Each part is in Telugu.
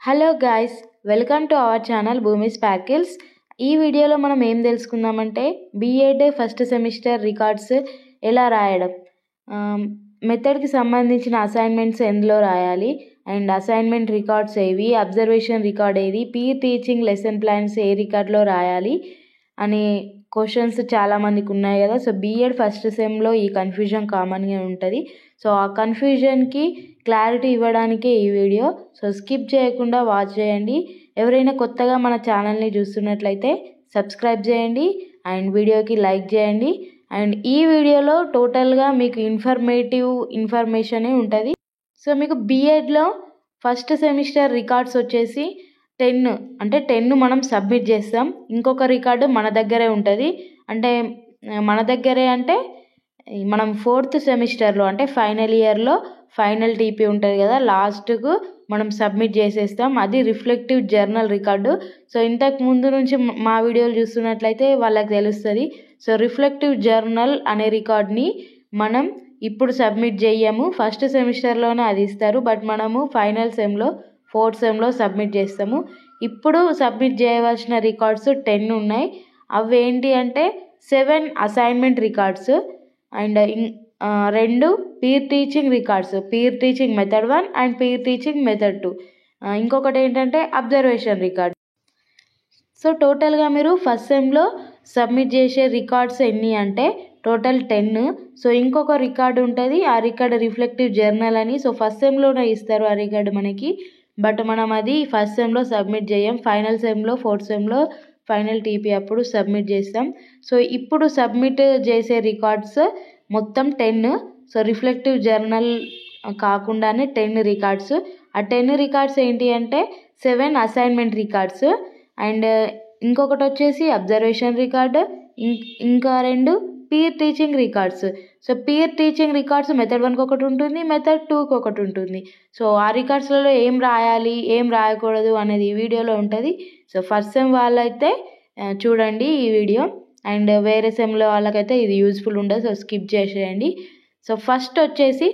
Hello guys, welcome to our channel భూమి స్పార్కిల్స్. ఈ వీడియోలో మనం ఏం తెలుసుకుందామంటే బీఎడ్ ఫస్ట్ సెమిస్టర్ రికార్డ్స్ ఎలా రాయడం, మెథడ్కి సంబంధించిన అసైన్మెంట్స్ ఎందులో రాయాలి, అండ్ అసైన్మెంట్ రికార్డ్స్ ఏవి, అబ్జర్వేషన్ రికార్డ్ ఏది, పీర్ టీచింగ్ లెసన్ ప్లాన్స్ ఏ రికార్డ్లో రాయాలి అనే క్వశ్చన్స్ చాలామందికి ఉన్నాయి కదా. సో బీఎడ్ ఫస్ట్ సెమ్లో ఈ కన్ఫ్యూజన్ కామన్గా ఉంటుంది. సో ఆ కన్ఫ్యూజన్కి క్లారిటీ ఇవ్వడానికే ఈ వీడియో. సో స్కిప్ చేయకుండా వాచ్ చేయండి. ఎవరైనా కొత్తగా మన ఛానల్ని చూస్తున్నట్లయితే సబ్స్క్రైబ్ చేయండి అండ్ వీడియోకి లైక్ చేయండి. అండ్ ఈ వీడియోలో టోటల్గా మీకు ఇన్ఫర్మేషనే ఉంటుంది. సో మీకు బీఎడ్లో ఫస్ట్ సెమిస్టర్ రికార్డ్స్ వచ్చేసి 10 మనం సబ్మిట్ చేస్తాం. ఇంకొక రికార్డు మన దగ్గరే ఉంటుంది. అంటే మన దగ్గరే అంటే మనం 4th సెమిస్టర్లో అంటే ఫైనల్ ఇయర్లో ఫైనల్ టీపీ ఉంటుంది కదా, లాస్ట్కు మనం సబ్మిట్ చేసేస్తాం. అది రిఫ్లెక్టివ్ జర్నల్ రికార్డు. సో ఇంతకు ముందు నుంచి మా వీడియోలు చూస్తున్నట్లయితే వాళ్ళకి తెలుస్తుంది. సో రిఫ్లెక్టివ్ జర్నల్ అనే రికార్డ్ని మనం ఇప్పుడు సబ్మిట్ చేయము, ఫస్ట్ సెమిస్టర్లోనే అది ఇస్తారు. బట్ మనము ఫైనల్ సెమ్లో 4th సెమ్లో సబ్మిట్ చేస్తాము. ఇప్పుడు సబ్మిట్ చేయవలసిన రికార్డ్స్ 10 ఉన్నాయి. అవి ఏంటి అంటే 7 assignment records and 2 peer teaching records, peer teaching method 1 and peer teaching method 2. ఇంకొకటి ఏంటంటే అబ్జర్వేషన్ రికార్డ్. సో టోటల్గా మీరు ఫస్ట్ సెమ్లో సబ్మిట్ చేసే రికార్డ్స్ ఎన్ని అంటే టోటల్ 10. సో ఇంకొక రికార్డు ఉంటుంది, ఆ రికార్డు రిఫ్లెక్టివ్ జర్నల్ అని. సో ఫస్ట్ సెమ్లోనే ఇస్తారు ఆ రికార్డు మనకి, బట్ మనం అది ఫస్ట్ సెమ్లో సబ్మిట్ చేయం. ఫైనల్ సెమ్లో 4th సెమ్లో ఫైనల్ టీపీ అప్పుడు సబ్మిట్ చేస్తాం. సో ఇప్పుడు సబ్మిట్ చేసే రికార్డ్స్ మొత్తం 10. సో రిఫ్లెక్టివ్ జర్నల్ కాకుండానే 10 రికార్డ్స్. ఆ 10 రికార్డ్స్ ఏంటి అంటే 7 అసైన్మెంట్ రికార్డ్స్ అండ్ ఇంకొకటి వచ్చేసి అబ్జర్వేషన్ రికార్డు, ఇంకా 2 peer teaching records. So peer teaching records method 1కి ఒకటి ఉంటుంది, మెథడ్ 2కి ఒకటి ఉంటుంది. సో ఆ రికార్డ్స్లలో ఏం రాయాలి ఏం రాయకూడదు అనేది ఈ వీడియోలో ఉంటుంది. సో ఫస్ట్ సెమ్ వాళ్ళైతే చూడండి ఈ వీడియో, అండ్ వేరే సెమ్లో వాళ్ళకైతే ఇది యూజ్ఫుల్ ఉండదు. సో స్కిప్ చేసేయండి. సో ఫస్ట్ వచ్చేసి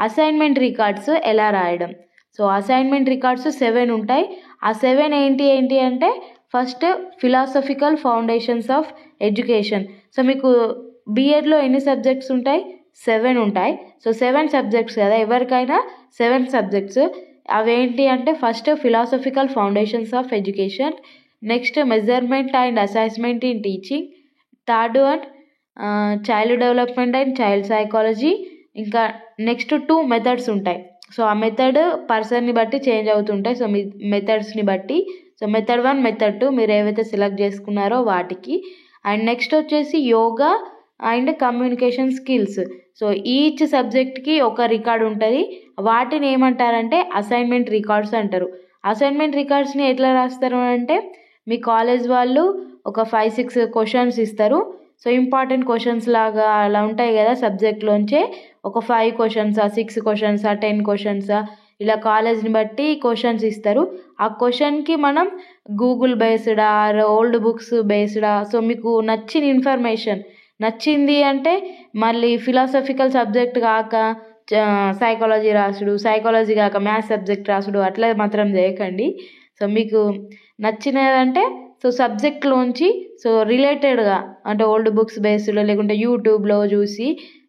అసైన్మెంట్ రికార్డ్స్ ఎలా రాయడం. సో అసైన్మెంట్ రికార్డ్స్ 7 ఉంటాయి. ఆ 7 ఏంటి అంటే first philosophical foundations of education. So మీకు బీఎడ్లో ఎన్ని సబ్జెక్ట్స్ ఉంటాయి? 7 ఉంటాయి. సో 7 సబ్జెక్ట్స్ కదా, ఎవరికైనా 7 సబ్జెక్ట్స్. అవేంటి అంటే first philosophical foundations of education, next measurement and assessment in teaching, third one child development and child psychology, ఇంకా నెక్స్ట్ 2 మెథడ్స్ ఉంటాయి. సో ఆ మెథడ్ పర్సన్ని బట్టి చేంజ్ అవుతుంటాయి. సో మీ మెథడ్స్ని బట్టి. సో మెథడ్ 1 మెథడ్ 2 మీరు ఏవైతే సెలెక్ట్ చేసుకున్నారో వాటికి. అండ్ నెక్స్ట్ వచ్చేసి yoga and communication skills. So each సబ్జెక్ట్కి ఒక రికార్డ్ ఉంటుంది. వాటిని ఏమంటారంటే అసైన్మెంట్ రికార్డ్స్ అంటారు. అసైన్మెంట్ రికార్డ్స్ని ఎట్లా రాస్తారు అంటే మీ కాలేజ్ వాళ్ళు ఒక 5-6 క్వశ్చన్స్ ఇస్తారు. సో ఇంపార్టెంట్ క్వశ్చన్స్ లాగా అలా ఉంటాయి కదా, సబ్జెక్ట్లోంచే ఒక 5 క్వశ్చన్సా 6 క్వశ్చన్సా 10 క్వశ్చన్సా ఇలా కాలేజ్ని బట్టి క్వశ్చన్స్ ఇస్తారు. ఆ క్వశ్చన్కి మనం గూగుల్ బేస్డా ఓల్డ్ బుక్స్ బేస్డా, సో మీకు నచ్చిన ఇన్ఫర్మేషన్ నచ్చింది అంటే మళ్ళీ ఫిలాసఫికల్ సబ్జెక్ట్ కాక సైకాలజీ రాసుడు, సైకాలజీ కాక మ్యాథ్స్ సబ్జెక్ట్ రాసుడు అట్లా మాత్రం చేయకండి. సో మీకు నచ్చినదంటే సో సబ్జెక్ట్లోంచి సో రిలేటెడ్గా అంటే ఓల్డ్ బుక్స్ బేస్డ్లో లేకుంటే యూట్యూబ్లో చూసి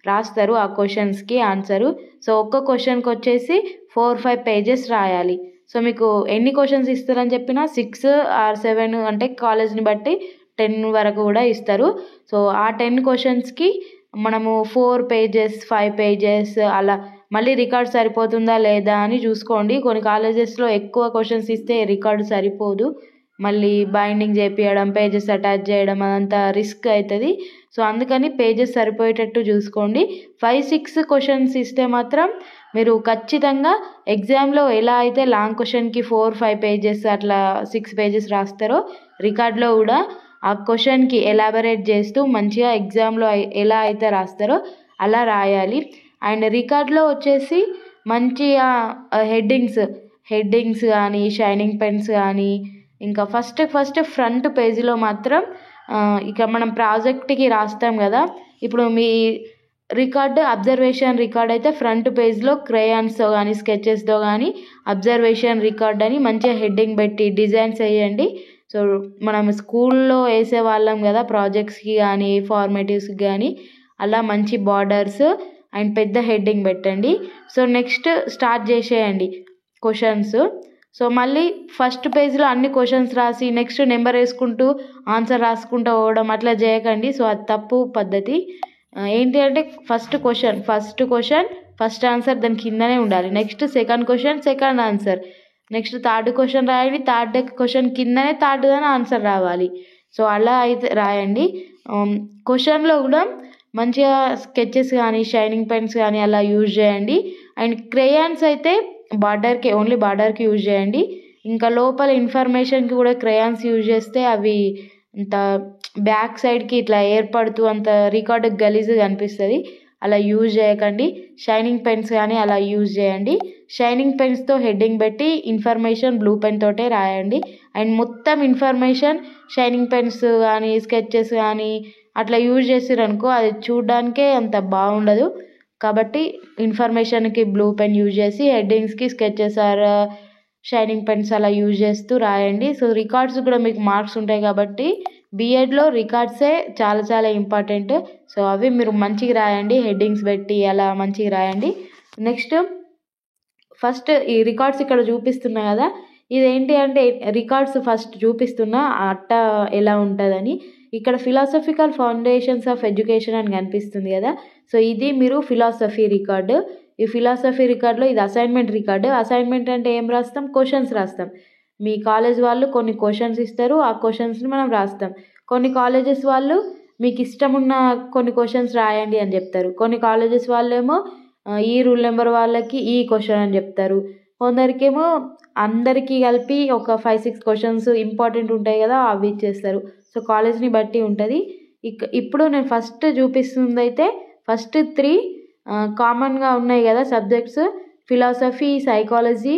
రాస్తారు ఆ క్వశ్చన్స్కి ఆన్సరు. సో ఒక్క క్వశ్చన్కి వచ్చేసి 4-5 పేజెస్ రాయాలి. సో మీకు ఎన్ని క్వశ్చన్స్ ఇస్తారని చెప్పినా 6 or 7 అంటే కాలేజ్ని బట్టి 10 వరకు కూడా ఇస్తారు. సో ఆ 10 క్వశ్చన్స్కి మనము 4 పేజెస్ 5 పేజెస్ అలా మళ్ళీ రికార్డ్ సరిపోతుందా లేదా అని చూసుకోండి. కొన్ని కాలేజెస్లో ఎక్కువ క్వశ్చన్స్ ఇస్తే రికార్డు సరిపోదు, మళ్ళీ బైండింగ్ చేపించడం పేజెస్ అటాచ్ చేయడం అదంతా రిస్క్ అవుతుంది. సో అందుకని పేజెస్ సరిపోయేటట్టు చూసుకోండి. 5-6 క్వశ్చన్స్ ఇస్తే మాత్రం మీరు ఖచ్చితంగా ఎగ్జామ్లో ఎలా అయితే లాంగ్ క్వశ్చన్కి 4-5 పేజెస్ అట్లా 6 పేజెస్ రాస్తారో రికార్డ్లో కూడా ఆ క్వశ్చన్కి ఎలాబరేట్ చేస్తూ మంచిగా ఎగ్జామ్లో ఎలా అయితే రాస్తారో అలా రాయాలి. అండ్ రికార్డ్లో వచ్చేసి మంచిగా హెడ్డింగ్స్ కానీ షైనింగ్ పెన్స్ కానీ, ఇంకా ఫస్ట్ ఫ్రంట్ పేజీలో మాత్రం ఇక మనం ప్రాజెక్ట్కి రాస్తాం కదా, ఇప్పుడు మీ అబ్జర్వేషన్ రికార్డ్ అయితే ఫ్రంట్ పేజ్లో క్రేయాన్స్తో కానీ స్కెచెస్తో కానీ అబ్జర్వేషన్ రికార్డ్ అని మంచిగా హెడ్డింగ్ పెట్టి డిజైన్స్ వేయండి. సో మనం స్కూల్లో వేసే వాళ్ళం కదా ప్రాజెక్ట్స్కి కానీ ఫార్మేటివ్స్కి కానీ, అలా మంచి బార్డర్స్ అండ్ పెద్ద హెడ్డింగ్ పెట్టండి. సో నెక్స్ట్ స్టార్ట్ చేసేయండి క్వశ్చన్స్. సో మళ్ళీ ఫస్ట్ పేజ్లో అన్ని క్వశ్చన్స్ రాసి నెక్స్ట్ నెంబర్ వేసుకుంటూ ఆన్సర్ రాసుకుంటూ పోవడం అట్లా చేయకండి. సో అది తప్పు పద్ధతి. ఏంటి అంటే ఫస్ట్ క్వశ్చన్ ఫస్ట్ ఆన్సర్ దాని కిందనే ఉండాలి. Next second question second answer, next third question రాయండి, థర్డ్ క్వశ్చన్ కిందనే థర్డ్ దాని ఆన్సర్ రావాలి. సో అలా అయితే రాయండి. క్వశ్చన్లో కూడా మంచిగా స్కెచెస్ కానీ షైనింగ్ పెన్స్ కానీ అలా యూజ్ చేయండి. అండ్ క్రేయాన్స్ అయితే ఓన్లీ బార్డర్కి యూజ్ చేయండి. ఇంకా లోపల ఇన్ఫర్మేషన్కి కూడా క్రేయాన్స్ యూజ్ చేస్తే అవి అంత బ్యాక్ సైడ్కి ఇట్లా ఏర్పడుతూ అంత రికార్డు గలీజ్గా అనిపిస్తుంది. అలా యూజ్ చేయకండి. షైనింగ్ పెన్స్ కానీ అలా యూజ్ చేయండి. షైనింగ్ పెన్స్తో హెడ్డింగ్ పెట్టి ఇన్ఫర్మేషన్ బ్లూ పెన్ తోటే రాయండి. అండ్ మొత్తం ఇన్ఫర్మేషన్ షైనింగ్ పెన్స్ కానీ స్కెచెస్ కానీ అట్లా యూజ్ చేసిరనుకో అది చూడడానికే అంత బాగుండదు. కాబట్టి ఇన్ఫర్మేషన్కి బ్లూ పెన్ యూజ్ చేసి హెడ్డింగ్స్కి స్కెచెస్ ఆర్ షైనింగ్ పెన్స్ అలా యూజ్ చేస్తూ రాయండి. సో రికార్డ్స్ కూడా మీకు మార్క్స్ ఉంటాయి కాబట్టి బీఎడ్లో రికార్డ్సే చాలా చాలా ఇంపార్టెంట్. సో అవి మీరు మంచిగా రాయండి, హెడ్డింగ్స్ పెట్టి అలా మంచిగా రాయండి. నెక్స్ట్ ఫస్ట్ ఈ రికార్డ్స్ ఇక్కడ చూపిస్తున్నా కదా, ఇదేంటి అంటే రికార్డ్స్ ఫస్ట్ చూపిస్తున్నా అట్ట ఎలా ఉంటుందని. ఇక్కడ ఫిలాసఫికల్ ఫౌండేషన్స్ ఆఫ్ ఎడ్యుకేషన్ అని కనిపిస్తుంది కదా, సో ఇది మీరు ఫిలాసఫీ రికార్డు. ఈ ఫిలాసఫీ రికార్డులో ఇది అసైన్మెంట్ రికార్డు. అసైన్మెంట్ అంటే ఏం రాస్తాం? క్వశ్చన్స్ రాస్తాం. మీ కాలేజ్ వాళ్ళు కొన్ని క్వశ్చన్స్ ఇస్తారు, ఆ క్వశ్చన్స్ని మనం రాస్తాం. కొన్ని కాలేజెస్ వాళ్ళు మీకు ఇష్టం ఉన్న కొన్ని క్వశ్చన్స్ రాయండి అని చెప్తారు. కొన్ని కాలేజెస్ వాళ్ళేమో ఈ రూల్ నెంబర్ వాళ్ళకి ఈ క్వశ్చన్ అని చెప్తారు. కొందరికేమో అందరికీ కలిపి ఒక 5-6 క్వశ్చన్స్ ఇంపార్టెంట్ ఉంటాయి కదా అవి ఇచ్చేస్తారు. సో కాలేజ్ని బట్టి ఉంటుంది. ఇప్పుడు నేను ఫస్ట్ చూపిస్తుంది అయితే ఫస్ట్ 3 కామన్గా ఉన్నాయి కదా subjects, philosophy, psychology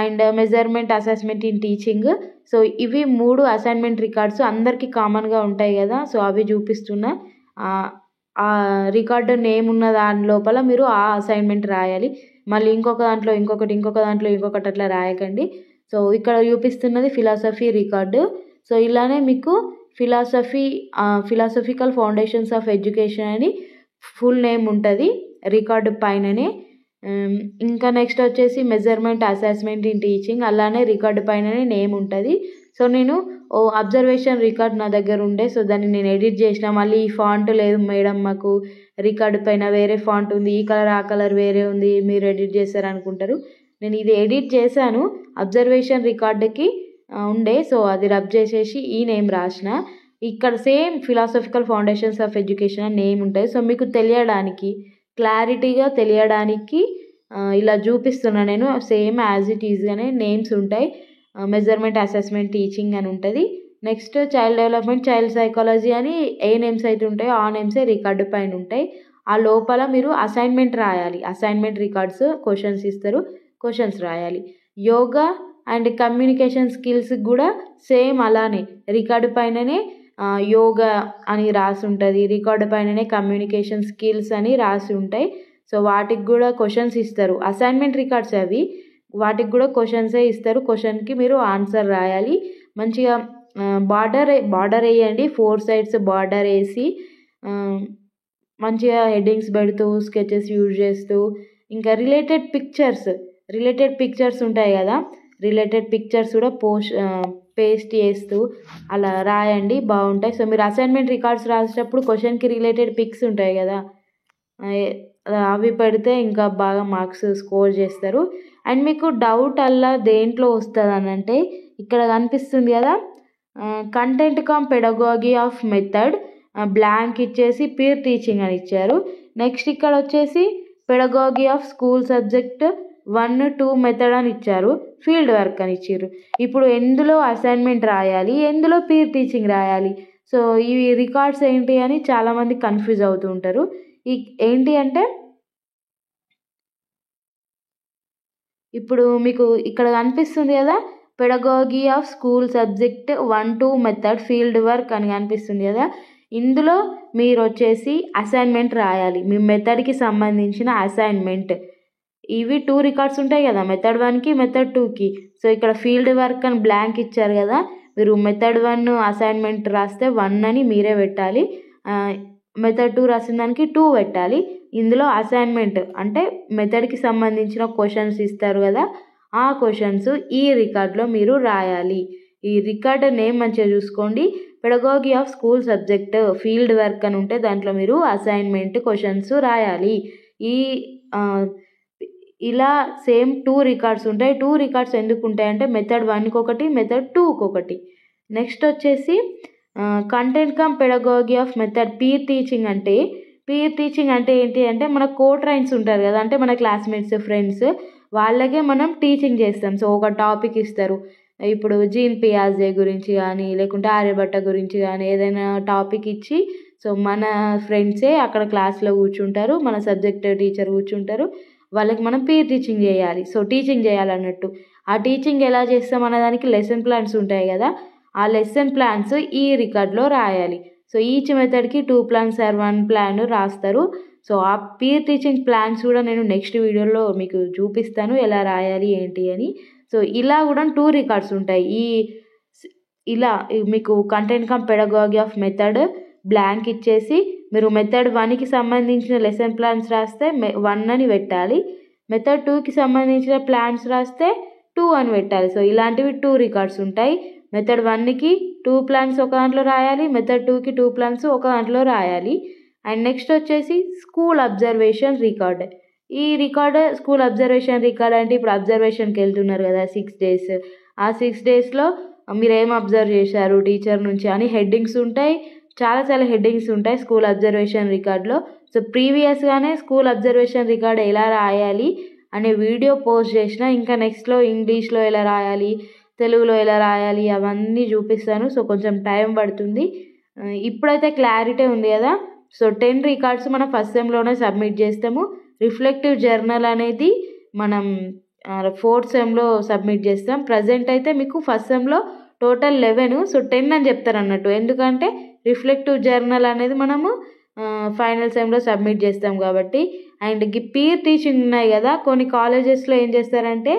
and measurement assessment in teaching. So ఇవి 3 అసైన్మెంట్ రికార్డ్స్ అందరికీ కామన్గా ఉంటాయి కదా, సో అవి చూపిస్తున్నా. ఆ రికార్డు నేమ్ ఉన్న దాని లోపల మీరు ఆ అసైన్మెంట్ రాయాలి. మళ్ళీ ఇంకొక దాంట్లో ఇంకొకటి అట్లా రాయకండి. సో ఇక్కడ చూపిస్తున్నది ఫిలాసఫీ రికార్డు. సో ఇలానే మీకు ఫిలాసఫికల్ ఫౌండేషన్స్ ఆఫ్ ఎడ్యుకేషన్ అని ఫుల్ నేమ్ ఉంటుంది రికార్డు పైననే. ఇంకా నెక్స్ట్ వచ్చేసి మెజర్మెంట్ అసెస్మెంట్ ఇన్ టీచింగ్, అలానే రికార్డు పైననే నేమ్ ఉంటుంది. సో నేను అబ్జర్వేషన్ రికార్డ్ నా దగ్గర ఉండే, సో దాన్ని నేను ఎడిట్ చేసిన. మళ్ళీ ఈ ఫాంట్ లేదు మేడం, మాకు రికార్డు పైన వేరే ఫాంట్ ఉంది, ఈ కలర్ ఆ కలర్ వేరే ఉంది, మీరు ఎడిట్ చేశారు అనుకుంటారు. నేను ఇది ఎడిట్ చేశాను, అబ్జర్వేషన్ రికార్డుకి ఉండే, సో అది రబ్ చేసేసి ఈ నేమ్ రాసిన. ఇక్కడ same philosophical foundations of education అని నేమ్ ఉంటుంది. సో మీకు తెలియడానికి క్లారిటీగా తెలియడానికి ఇలా చూపిస్తున్నా నేను. సేమ్ యాజ్ ఇట్ ఈజ్గానే నేమ్స్ ఉంటాయి. మెజర్మెంట్ అసెస్మెంట్ టీచింగ్ అని ఉంటుంది. Next child development, child psychology అని ఏ నేమ్స్ అయితే ఉంటాయో ఆ నేమ్సే రికార్డు పైన ఉంటాయి. ఆ లోపల మీరు అసైన్మెంట్ రాయాలి. అసైన్మెంట్ రికార్డ్స్ క్వశ్చన్స్ ఇస్తారు, క్వశ్చన్స్ రాయాలి. యోగా అండ్ కమ్యూనికేషన్ స్కిల్స్ కూడా సేమ్ అలానే రికార్డు పైననే యోగా అని రాసి ఉంటుంది, రికార్డు పైననే కమ్యూనికేషన్ స్కిల్స్ అని రాసి ఉంటాయి. సో వాటికి కూడా క్వశ్చన్స్ ఇస్తారు. అసైన్మెంట్ రికార్డ్స్ అవి, వాటికి కూడా క్వశ్చన్సే ఇస్తారు. క్వశ్చన్కి మీరు ఆన్సర్ రాయాలి. మంచిగా బార్డర్ వేయండి, 4 sides బార్డర్ వేసి మంచిగా హెడ్డింగ్స్ పెడుతూ స్కెచెస్ యూజ్ చేస్తూ, ఇంకా రిలేటెడ్ పిక్చర్స్ ఉంటాయి కదా, రిలేటెడ్ పిక్చర్స్ కూడా పేస్ట్ చేస్తూ అలా రాయండి, బాగుంటాయి. సో మీరు అసైన్మెంట్ రికార్డ్స్ రాసేటప్పుడు క్వశ్చన్కి రిలేటెడ్ పిక్స్ ఉంటాయి కదా, అవి పెడితే ఇంకా బాగా మార్క్స్ స్కోర్ చేస్తారు. అండ్ మీకు డౌట్ అలా దేంట్లో వస్తుంది అని అంటే ఇక్కడ కనిపిస్తుంది కదా, content come pedagogy of method blank ఇచ్చేసి పీర్ టీచింగ్ అని ఇచ్చారు. నెక్స్ట్ ఇక్కడ వచ్చేసి pedagogy of school subject 1-2 method అని ఇచ్చారు, ఫీల్డ్ వర్క్ అని ఇచ్చారు. ఇప్పుడు ఎందులో అసైన్మెంట్ రాయాలి, ఎందులో పీర్ టీచింగ్ రాయాలి? సో ఈ రికార్డ్స్ ఏంటి అని చాలామంది కన్ఫ్యూజ్ అవుతూ ఉంటారు. ఏంటి అంటే ఇప్పుడు మీకు ఇక్కడ కనిపిస్తుంది కదా, pedagogy of school subject 1-2 method field work అని కనిపిస్తుంది కదా, ఇందులో మీరు వచ్చేసి అసైన్మెంట్ రాయాలి, మీ మెథడ్కి సంబంధించిన అసైన్మెంట్. ఇవి 2 రికార్డ్స్ ఉంటాయి కదా, మెథడ్ 1కి మెథడ్ 2కి. సో ఇక్కడ ఫీల్డ్ వర్క్ అని బ్లాంక్ ఇచ్చారు కదా, మీరు మెథడ్ 1 అసైన్మెంట్ రాస్తే 1 అని మీరే పెట్టాలి, మెథడ్ 2 రాసిన దానికి 2 పెట్టాలి. ఇందులో అసైన్మెంట్ అంటే మెథడ్కి సంబంధించిన క్వశ్చన్స్ ఇస్తారు కదా, ఆ క్వశ్చన్స్ ఈ రికార్డ్లో మీరు రాయాలి. ఈ రికార్డ్ నేమ్ మంచిగా చూసుకోండి, pedagogy of school subject field work అని ఉంటే దాంట్లో మీరు అసైన్మెంట్ క్వశ్చన్స్ రాయాలి. ఇలా సేమ్ 2 రికార్డ్స్ ఉంటాయి. 2 రికార్డ్స్ ఎందుకు ఉంటాయంటే మెథడ్ 1కి ఒకటి, మెథడ్ 2కి ఒకటి. నెక్స్ట్ వచ్చేసి content come pedagogy of method peer teaching అంటే ఏంటి అంటే మన కోట్రైన్స్ ఉంటారు కదా, అంటే మన క్లాస్మేట్స్ ఫ్రెండ్స్ వాళ్ళకే మనం టీచింగ్ చేస్తాం. సో ఒక టాపిక్ ఇస్తారు, ఇప్పుడు జీన్ పియాజే గురించి కానీ లేకుంటే ఆర్యభట్ట గురించి కానీ ఏదైనా టాపిక్ ఇచ్చి, సో మన ఫ్రెండ్సే అక్కడ క్లాస్లో కూర్చుంటారు, మన సబ్జెక్ట్ టీచర్ కూర్చుంటారు, వాళ్ళకి మనం పీర్ టీచింగ్ చేయాలి. సో టీచింగ్ చేయాలన్నట్టు. ఆ టీచింగ్ ఎలా చేస్తాం అన్నదానికి లెసన్ ప్లాన్స్ ఉంటాయి కదా, ఆ లెసన్ ప్లాన్స్ ఈ రికార్డ్లో రాయాలి. సో ఈచ్ మెథడ్కి 2 ప్లాన్స్ ఆర్ 1 ప్లాన్ రాస్తారు. సో ఆ పీర్ టీచింగ్ ప్లాన్స్ కూడా నేను నెక్స్ట్ వీడియోలో మీకు చూపిస్తాను ఎలా రాయాలి ఏంటి అని. సో ఇలా కూడా 2 రికార్డ్స్ ఉంటాయి. ఇలా మీకు content come pedagogy of method blank ఇచ్చేసి మీరు మెథడ్ 1కి సంబంధించిన లెసన్ ప్లాన్స్ రాస్తే 1 అని పెట్టాలి, మెథడ్ 2కి సంబంధించిన ప్లాన్స్ రాస్తే 2 అని పెట్టాలి. సో ఇలాంటివి 2 రికార్డ్స్ ఉంటాయి. మెథడ్ 1కి 2 ప్లాన్స్ ఒక దాంట్లో రాయాలి, మెథడ్ 2కి 2 ప్లాన్స్ ఒక దాంట్లో రాయాలి. అండ్ నెక్స్ట్ వచ్చేసి స్కూల్ అబ్జర్వేషన్ రికార్డ్. ఈ రికార్డ్ స్కూల్ అబ్జర్వేషన్ రికార్డ్ అంటే ఇప్పుడు అబ్జర్వేషన్కి వెళ్తున్నారు కదా 6 days, ఆ 6 daysలో మీరు ఏం అబ్జర్వ్ చేశారు టీచర్ నుంచి అని హెడ్డింగ్స్ ఉంటాయి, చాలా హెడ్డింగ్స్ ఉంటాయి స్కూల్ అబ్జర్వేషన్ రికార్డ్లో. సో ప్రీవియస్గానే స్కూల్ అబ్జర్వేషన్ రికార్డ్ ఎలా రాయాలి అనే వీడియో పోస్ట్ చేసిన, ఇంకా నెక్స్ట్లో ఇంగ్లీష్లో ఎలా రాయాలి, తెలుగులో ఎలా రాయాలి అవన్నీ చూపిస్తాను. సో కొంచెం టైం పడుతుంది, ఇప్పుడైతే క్లారిటీ ఉంది కదా. సో 10 రికార్డ్స్ మనం ఫస్ట్ సెమ్లోనే సబ్మిట్ చేస్తాము. రిఫ్లెక్టివ్ జర్నల్ అనేది మనం 4th సెమ్లో సబ్మిట్ చేస్తాం. ప్రజెంట్ అయితే మీకు ఫస్ట్ సెమ్లో టోటల్ 11, సో 10 అని చెప్తారు అన్నట్టు, ఎందుకంటే రిఫ్లెక్టివ్ జర్నల్ అనేది మనము ఫైనల్ సెమ్లో సబ్మిట్ చేస్తాం కాబట్టి. అండ్ పీర్ టీచింగ్ ఉన్నాయి కదా, కొన్ని కాలేజెస్లో ఏం చేస్తారంటే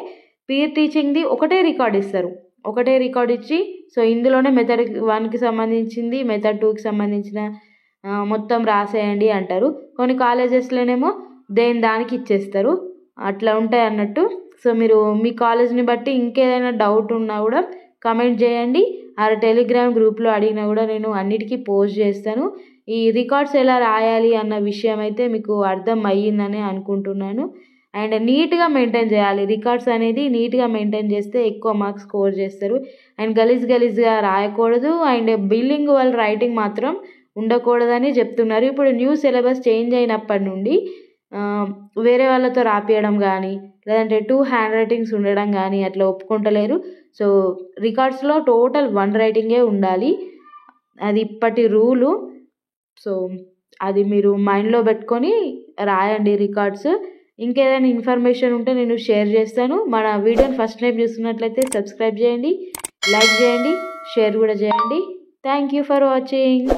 పీర్ టీచింగ్ది ఒకటే రికార్డ్ ఇస్తారు, ఒకటే రికార్డ్ ఇచ్చి సో ఇందులోనే మెథడ్ 1కి సంబంధించింది మెథడ్ 2కి సంబంధించిన మొత్తం రాసేయండి అంటారు. కొన్ని కాలేజెస్లోనేమో దానికి ఇచ్చేస్తారు, అట్లా ఉంటాయి అన్నట్టు. సో మీరు మీ కాలేజ్ని బట్టి ఇంకేదైనా డౌట్ ఉన్నా కూడా కమెంట్ చేయండి, ఆ టెలిగ్రామ్ గ్రూప్లో అడిగినా కూడా నేను అన్నిటికీ పోస్ట్ చేస్తాను. ఈ రికార్డ్స్ ఎలా రాయాలి అన్న విషయం అయితే మీకు అర్థం అయ్యిందని అనుకుంటున్నాను. అండ్ నీట్గా మెయింటైన్ చేయాలి, రికార్డ్స్ అనేది నీట్గా మెయింటైన్ చేస్తే ఎక్కువ మార్క్స్ స్కోర్ చేస్తారు. అండ్ గలీజ్గా రాయకూడదు, అండ్ బిలింగ్యువల్ రైటింగ్ మాత్రం ఉండకూడదని చెప్తున్నారు. ఇప్పుడు న్యూ సిలబస్ చేంజ్ అయినప్పటి నుండి వేరే వాళ్ళతో రాపియడం కానీ లేదంటే 2 హ్యాండ్ రైటింగ్స్ ఉండడం కానీ అట్లా ఒప్పుకుంటలేరు. సో రికార్డ్స్లో టోటల్ 1 రైటింగే ఉండాలి, అది ఇప్పటి రూలు. సో అది మీరు మైండ్లో పెట్టుకొని రాయండి రికార్డ్స్. ఇంకేదైనా ఇన్ఫర్మేషన్ ఉంటే నేను షేర్ చేస్తాను. మన వీడియోని ఫస్ట్ టైం చూస్తున్నట్లయితే సబ్స్క్రైబ్ చేయండి, లైక్ చేయండి, షేర్ కూడా చేయండి. Thank you for watching.